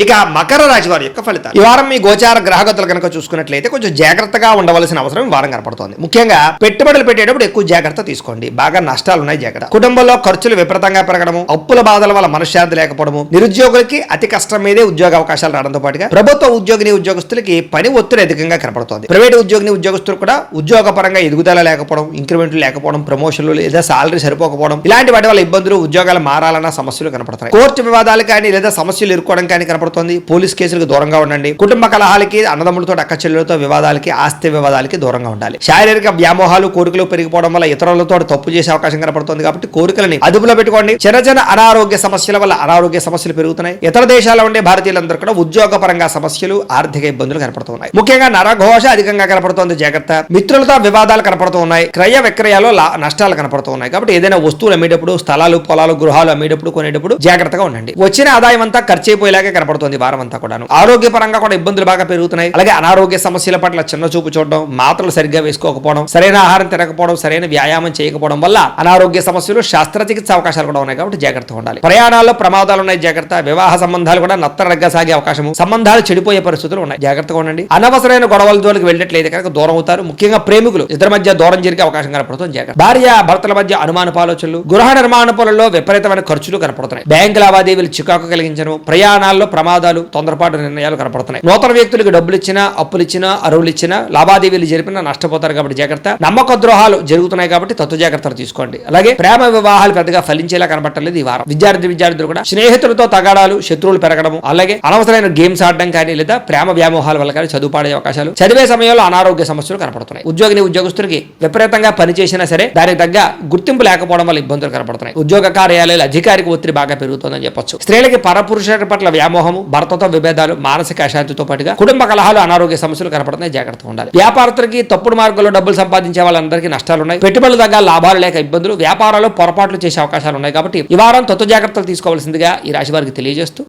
ఇక మకర రాశి వారి యొక్క ఫలితాలు. ఈ వారం మీ గోచార గ్రహగతులు కనుక చూసుకున్నట్లయితే కొంచెం జాగ్రత్తగా ఉండవలసిన అవసరం ఈ వారం కనపడుతోంది. ముఖ్యంగా పెట్టుబడులు పెట్టేటప్పుడు ఎక్కువ జాగ్రత్త తీసుకోండి. బాగా నష్టాలు ఉన్నాయి, జాగ్రత్త. కుటుంబంలో ఖర్చులు విపరీతంగా పెరగడము, అప్పుల బాధల వల్ల మనశ్శాంతి లేకపోవడము, నిరుద్యోగులకి అతి కష్టం మీదే ఉద్యోగ అవకాశాలు రావడంతో పాటుగా ప్రభుత్వ ఉద్యోగస్తులకి పని ఒత్తిడి అధికంగా కనపడుతోంది. ప్రైవేట్ ఉద్యోగస్తులు కూడా ఉద్యోగ పరంగా ఎదుగుదల లేకపోవడం, ఇంక్రిమెంట్లు లేకపోవడం, ప్రమోషన్లు లేదా సాలరీ సరిపోకపోవడం, ఇలాంటి వాటి వల్ల ఇబ్బందులు, ఉద్యోగాలు మారాలన్న సమస్యలు కనపడతాయి. కోర్టు వివాదాలు కానీ లేదా సమస్యలు ఎదుర్కోవడం కానీ కనపడుతుంది. పోలీస్ కేసులకు దూరంగా ఉండండి. కుటుంబ కలహాలకి, అన్నదమ్ములతో, అక్క చెల్లెలతో వివాదాలకి, ఆస్తి వివాదాలకి దూరంగా ఉండాలి. శారీరక వ్యామోహాలు, కోరికలు పెరిగిపోవడం వల్ల ఇతరులతో తప్పు చేసే అవకాశం కనపడుతుంది. కాబట్టి కోరికలని అదుపులో పెట్టుకోండి. చిన్న అనారోగ్య సమస్యల వల్ల అనారోగ్య సమస్యలు పెరుగుతున్నాయి. ఇతర దేశాల్లో ఉండే భారతీయులందరూ కూడా ఉద్యోగ పరంగా సమస్యలు, ఆర్థిక ఇబ్బందులు కనపడుతున్నాయి. ముఖ్యంగా నరఘోష అధికంగా కనపడుతోంది, జాగ్రత్త. మిత్రులతో వివాదాలు కనపడుతూ ఉన్నాయి. క్రయ విక్రయాలు నష్టాలు కనపడుతూ ఉన్నాయి. కాబట్టి ఏదైనా వస్తువులు అమ్మేటప్పుడు, స్థలాలు, పొలాలు, గృహాలు అమ్మేటప్పుడు, కొనేటప్పుడు జాగ్రత్తగా ఉండండి. వచ్చిన ఆదాయం అంతా ఖర్చు అయిపోయేలాగే కనపడుతుంది వారం అంతా కూడాను. ఆరోగ్య పరంగా కూడా ఇబ్బందులు బాగా పెరుగుతున్నాయి. అలాగే అనారోగ్య సమస్యల పట్ల చిన్న చూపు చూడడం, మాత్రలు సరిగ్గా వేసుకోకపోవడం, సరైన ఆహారం తినకపోవడం, సరైన వ్యాయామం చేయకపోవడం వల్ల అనారోగ్య సమస్యలు, శస్త్రచికిత్స అవకాశాలు కూడా ఉన్నాయి. కాబట్టి జాగ్రత్తగా ఉండాలి. ప్రయాణాల్లో ప్రమాదాలు ఉన్నాయి, జాగ్రత్త. వివాహ సంబంధాలు కూడా నత్తరగ్గా సాగే అవకాశం, సంబంధాలు చెడిపోయే పరిస్థితులు ఉన్నాయి, జాగ్రత్తగా ఉండండి. అనవసరమైన గొడవల జోలికి వెళ్ళట్లేదు కనుక దూరం అవుతారు. ముఖ్యంగా ప్రేమికులు ఇద్దరి మధ్య దూరం జరిగే అవకాశం కనపడుతుంది, జాగ్రత్త. భార్య భర్తల మధ్య అనుమానపు ఆలోచనలు, గృహ నిర్మాణ పనుల్లో విపరీతమైన ఖర్చులు కనపడుతున్నాయి. బ్యాంకు లావాదేవీలు చికాకు కలిగించడం, ప్రయాణాల్లో ప్రమాదాలు, తొందరపాటు నిర్ణయాలు కనపడుతున్నాయి. నూతన వ్యక్తులకు డబ్బులు ఇచ్చినా, అప్పులు ఇచ్చినా, అరువులు ఇచ్చినా, లావాదేవీలు జరిపినా నష్టపోతారు. కాబట్టి జాగ్రత్త. నమ్మక ద్రోహాలు జరుగుతున్నాయి కాబట్టి తత్వ జాగ్రత్తలు తీసుకోండి. అలాగే ప్రేమ వివాహాలు పెద్దగా ఫలించేలా కనపట్టలేదు ఈ వారం. విద్యార్థులు కూడా స్నేహితులతో తగాడాలు, శత్రువులు పెరగడం, అలాగే అనవసరమైన గేమ్స్ ఆడడం కానీ లేదా ప్రేమ వ్యామోహాల వల్ల కానీ చదువు పాడే అవకాశాలు, చదివే సమయంలో అనారోగ్య సమస్యలు కనపడుతున్నాయి. ఉద్యోగస్తులకి విపరీతంగా పనిచేసినా సరే దానికి తగ్గ గుర్తింపు లేకపోవడం వల్ల ఇబ్బందులు కనపడుతున్నాయి. ఉద్యోగ కార్యాలయాల అధికారికి ఒత్తిడి బాగా పెరుగుతుందని చెప్పొచ్చు. స్త్రీలకి పరపురుషుల పట్ల వ్యామోహము, భర్తతో విభేదాలు, మానసిక అశాంతితో పాటుగా కుటుంబ కలహాలు, అనారోగ్య సమస్యలు కనపడుతున్నాయి, జాగ్రత్తగా ఉండాలి. వ్యాపారస్తులకి తప్పుడు మార్గంలో డబ్బులు సంపాదించే వాళ్ళందరికీ నష్టాలు ఉన్నాయి. పెట్టుబడులు తగ్గ లాభాలు లేక ఇబ్బందులు, వ్యాపారాలు పొరపాట్లు చేసే అవకాశాలు ఉన్నాయి. కాబట్టి ఈ వారం తత్వ జాగ్రత్తలు తీసుకోవాల్సిందిగా ఈ రాశి వారికి తెలియజేస్తూ